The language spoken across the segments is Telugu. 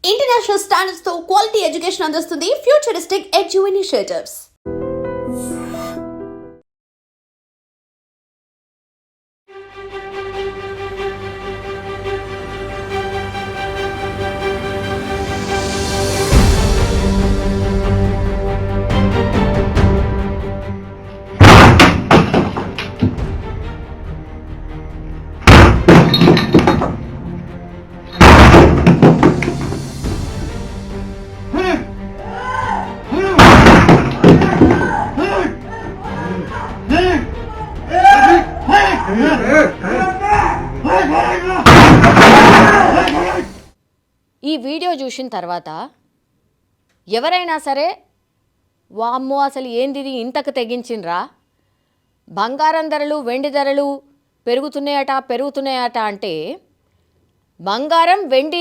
ఇంటర్నేషనల్ స్టాండర్డ్స్ తో క్వాలిటీ ఎడ్యుకేషన్ అందిస్తుంది ఫ్యూచరిస్టిక్ ఎడ్యు ఇనిషియేటివ్స్. ఈ వీడియో చూసిన తర్వాత ఎవరైనా సరే వామ్మో అసలు ఏందిది ఇంతకు తెగించిండ్రా, బంగారం ధరలు వెండి ధరలు పెరుగుతున్నాయట అంటే బంగారం వెండి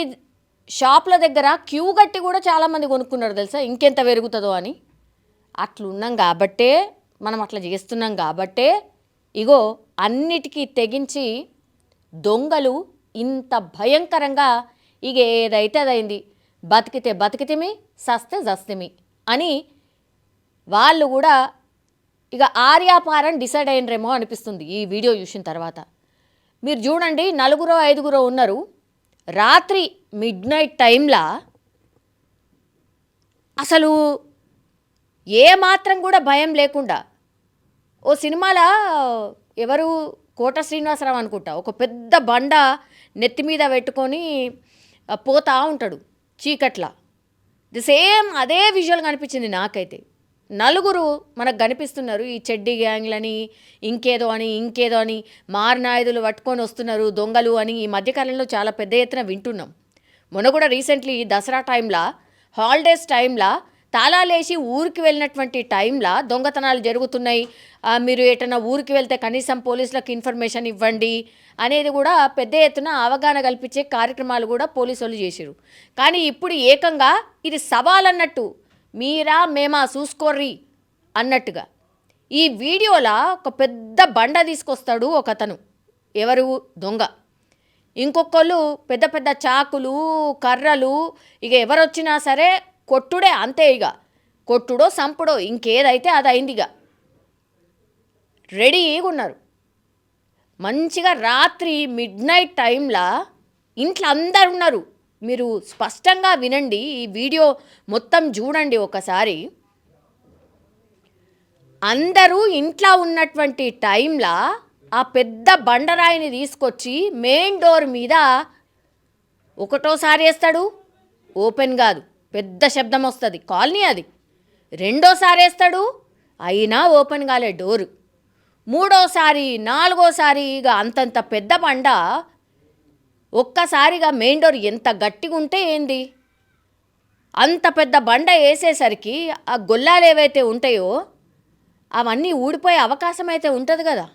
షాపుల దగ్గర క్యూ కట్టి కూడా చాలామంది కొనుక్కున్నారు తెలుసా, ఇంకెంత పెరుగుతుందో అని. అట్లున్నాం కాబట్టే మనం అట్లా చేస్తున్నాం కాబట్టే ఇగో అన్నిటికీ తెగించి దొంగలు ఇంత భయంకరంగా ఇక ఏదైతే అదైంది, బతికితే బతికితిమి సస్తే జస్తిమి అని వాళ్ళు కూడా ఇక ఆర్యాపారం డిసైడ్ అయినరేమో అనిపిస్తుంది ఈ వీడియో చూసిన తర్వాత. మీరు చూడండి, 4-5 ఉన్నారు. రాత్రి మిడ్నైట్ టైంలో అసలు ఏమాత్రం కూడా భయం లేకుండా, ఓ సినిమాలో ఎవరు కోట శ్రీనివాసరావు అనుకుంటా, ఒక పెద్ద బండ నెత్తి మీద పెట్టుకొని పోతా ఉంటాడు చీకట్ల. ది సేమ్ అదే విజువల్ కనిపించింది నాకైతే. 4 మనకు కనిపిస్తున్నారు, ఈ చెడ్డీ గ్యాంగ్లని ఇంకేదో అని మారణాయుధులు పట్టుకొని వస్తున్నారు దొంగలు అని ఈ మధ్యకాలంలో చాలా పెద్ద ఎత్తున వింటున్నాం. మొన్న కూడా రీసెంట్లీ దసరా టైంలో, హాలిడేస్ టైంలో, తాళాలేసి ఊరికి వెళ్ళినటువంటి టైంలో దొంగతనాలు జరుగుతున్నాయి, మీరు ఎటన్నా ఊరికి వెళ్తే కనీసం పోలీసులకు ఇన్ఫర్మేషన్ ఇవ్వండి అనేది కూడా పెద్ద ఎత్తున అవగాహన కల్పించే కార్యక్రమాలు కూడా పోలీసు వాళ్ళు చేశారు. కానీ ఇప్పుడు ఏకంగా ఇది సవాల్ అన్నట్టు, మీరా మేమా చూసుకోర్రి అన్నట్టుగా ఈ వీడియోలో ఒక పెద్ద బండ తీసుకొస్తాడు ఒకతను, ఎవరు దొంగ. ఇంకొకళ్ళు పెద్ద పెద్ద చాకులు కర్రలు, ఇక ఎవరు వచ్చినా సరే కొట్టుడే, అంతే. ఇక కొట్టుడో సంపుడో ఇంకేదైతే అది అయింది. ఇక రెడీగా ఉన్నారు మంచిగా. రాత్రి మిడ్నైట్ టైంలో ఇంట్లో అందరు ఉన్నారు. మీరు స్పష్టంగా వినండి, ఈ వీడియో మొత్తం చూడండి ఒకసారి. అందరూ ఇంట్లో ఉన్నటువంటి టైంలో ఆ పెద్ద బండరాయిని తీసుకొచ్చి మెయిన్ డోర్ మీద ఒకటోసారి వేస్తాడు, ఓపెన్ కాదు, పెద్ద శబ్దం వస్తుంది, కాలనీ అది. రెండోసారి వేస్తాడు, అయినా ఓపెన్ కాలే డోరు. మూడోసారి, నాలుగోసారి ఇక అంతంత పెద్ద బండ ఒక్కసారిగా మెయిన్ డోర్ ఎంత గట్టిగా ఉంటే ఏంది, అంత పెద్ద బండ వేసేసరికి ఆ గొల్లాలు ఏవైతే ఉంటాయో అవన్నీ ఊడిపోయే అవకాశం అయితే ఉంటుంది కదా.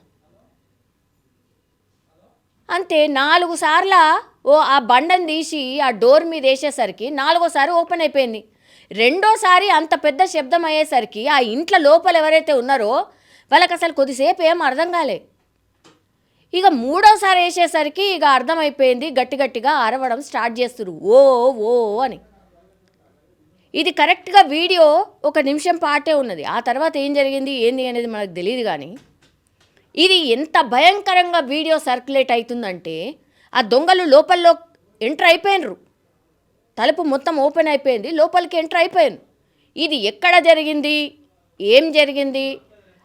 అంతే 4 సార్లు ఆ బండను తీసి ఆ డోర్ మీద వేసేసరికి 4వసారి ఓపెన్ అయిపోయింది. రెండోసారి అంత పెద్ద శబ్దం అయ్యేసరికి ఆ ఇంట్లో లోపల ఎవరైతే ఉన్నారో వాళ్ళకి అసలు కొద్దిసేపు ఏం అర్థం కాలే. ఇక 3వసారి వేసేసరికి ఇక అర్థమైపోయింది, గట్టిగా అరవడం స్టార్ట్ చేస్తున్నారు, ఓ ఓ అని. ఇది కరెక్ట్గా వీడియో 1 నిమిషం పాటే ఉన్నది. ఆ తర్వాత ఏం జరిగింది ఏంది అనేది మనకు తెలియదు. కానీ ఇది ఎంత భయంకరంగా వీడియో సర్క్యులేట్ అవుతుందంటే, ఆ దొంగలు లోపల్లో ఎంటర్ అయిపోయినరు, తలుపు మొత్తం ఓపెన్ అయిపోయింది, లోపలికి ఎంటర్ అయిపోయాను. ఇది ఎక్కడ జరిగింది, ఏం జరిగింది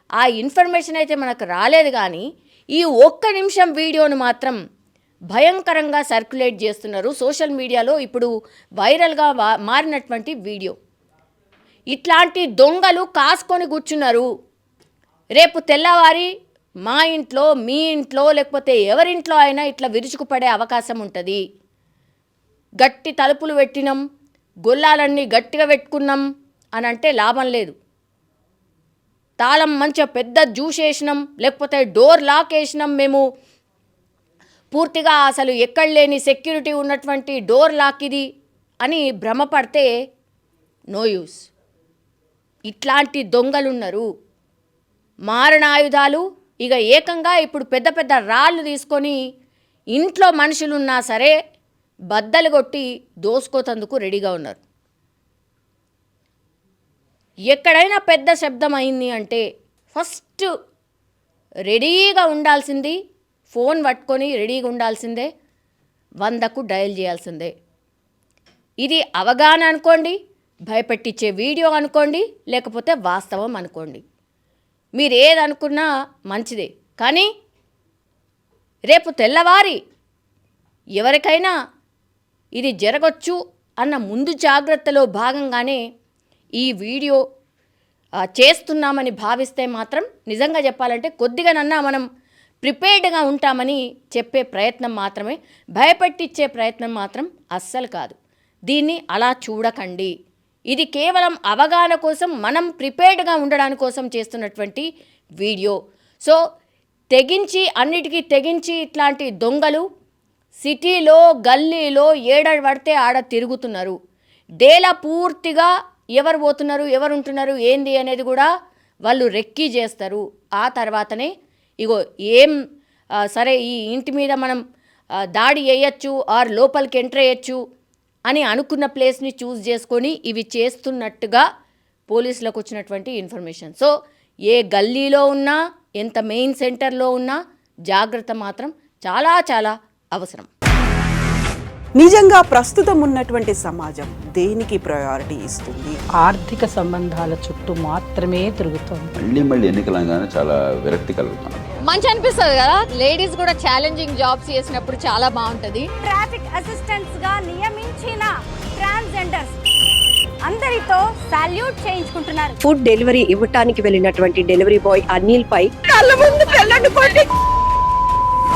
ఆ ఇన్ఫర్మేషన్ అయితే మనకు రాలేదు. కానీ ఈ 1 నిమిషం వీడియోను మాత్రం భయంకరంగా సర్క్యులేట్ చేస్తున్నారు సోషల్ మీడియాలో. ఇప్పుడు వైరల్గా మారినటువంటి వీడియో. ఇట్లాంటి దొంగలు కాసుకొని కూర్చున్నారు. రేపు తెల్లవారి మా ఇంట్లో, మీ ఇంట్లో, లేకపోతే ఎవరింట్లో అయినా ఇట్లా విరుచుకుపడే అవకాశం ఉంటుంది. గట్టి తలుపులు పెట్టినాం, గొల్లాలన్నీ గట్టిగా పెట్టుకున్నాం అని అంటే లాభం లేదు. తాళం మంచిగా పెద్ద జ్యూస్ వేసినాం, లేకపోతే డోర్ లాక్ వేసినాం, మేము పూర్తిగా అసలు ఎక్కడ లేని సెక్యూరిటీ ఉన్నటువంటి డోర్ లాక్ ఇది అని భ్రమపడితే నో యూస్. ఇట్లాంటి దొంగలున్నారు, మారణాయుధాలు. ఇక ఏకంగా ఇప్పుడు పెద్ద పెద్ద రాళ్ళు తీసుకొని ఇంట్లో మనుషులున్నా సరే బద్దలు కొట్టి దోసుకోతందుకు రెడీగా ఉన్నారు. ఎక్కడైనా పెద్ద శబ్దం అయింది అంటే ఫస్ట్ రెడీగా ఉండాల్సింది, ఫోన్ పట్టుకొని రెడీగా ఉండాల్సిందే, 100కు డయల్ చేయాల్సిందే. ఇది అవగాహన అనుకోండి, భయపెట్టించే వీడియో అనుకోండి, లేకపోతే వాస్తవం అనుకోండి. మీరు ఏది అనుకున్నా మంచిదే. కానీ రేపు తెల్లవారి ఎవరికైనా ఇది జరగచ్చు అన్న ముందు జాగ్రత్తలో భాగంగానే ఈ వీడియో చేస్తున్నామని భావిస్తే మాత్రం నిజంగా చెప్పాలంటే కొద్దిగానన్నా మనం ప్రిపేర్డ్గా ఉంటామని చెప్పే ప్రయత్నం మాత్రమే, భయపెట్టించే ప్రయత్నం మాత్రం అస్సలు కాదు. దీన్ని అలా చూడకండి. ఇది కేవలం అవగాహన కోసం, మనం ప్రిపేర్డ్గా ఉండడానికి కోసం చేస్తున్నటువంటి వీడియో. సో తెగించి, అన్నిటికీ తెగించి ఇట్లాంటి దొంగలు సిటీలో గల్లీలో ఏడ పడితే ఆడ తిరుగుతున్నారు. డేలా పూర్తిగా ఎవరు పోతున్నారు, ఎవరు ఉంటున్నారు, ఏంది అనేది కూడా వాళ్ళు రెక్కీ చేస్తారు. ఆ తర్వాతనే ఇగో సరే ఈ ఇంటి మీద మనం దాడి చేయొచ్చు ఆర్ లోపలికి ఎంటర్ అయ్యచ్చు అని అనుకున్న ప్లేస్ని చూస్ చేసుకొని ఇవి చేస్తున్నట్టుగా పోలీసులకు వచ్చినటువంటి ఇన్ఫర్మేషన్. సో ఏ గల్లీలో ఉన్నా, ఎంత మెయిన్ సెంటర్లో ఉన్నా జాగ్రత్త మాత్రం చాలా చాలా అవసరం. నిజంగా ప్రస్తుతం ఉన్నటువంటి సమాజం దేనికి ప్రయారిటీ ఇస్తుంది? ఆర్థిక సంబంధాల చుట్టూ మాత్రమే తిరుగుతోంది. మళ్ళీ ఎన్నికలంగానే చాలా విరక్తి కలుగుతున్నాం. మంచి అనిపిస్తుంది కదా, లేడీస్ కూడా ఛాలెంజింగ్ జాబ్స్ చేసినప్పుడు చాలా బాగుంటది. ట్రాఫిక్ అసిస్టెంట్స్ గా నియమించిన ట్రాన్స్జెండర్స్ అందరితో సాల్యూట్ చేయించుకుంటున్నారు. ఫుడ్ డెలివరీ ఇవ్వటానికి వెళ్ళినటువంటి డెలివరీ బాయ్ అనిల్ పై కళ్ళ ముందు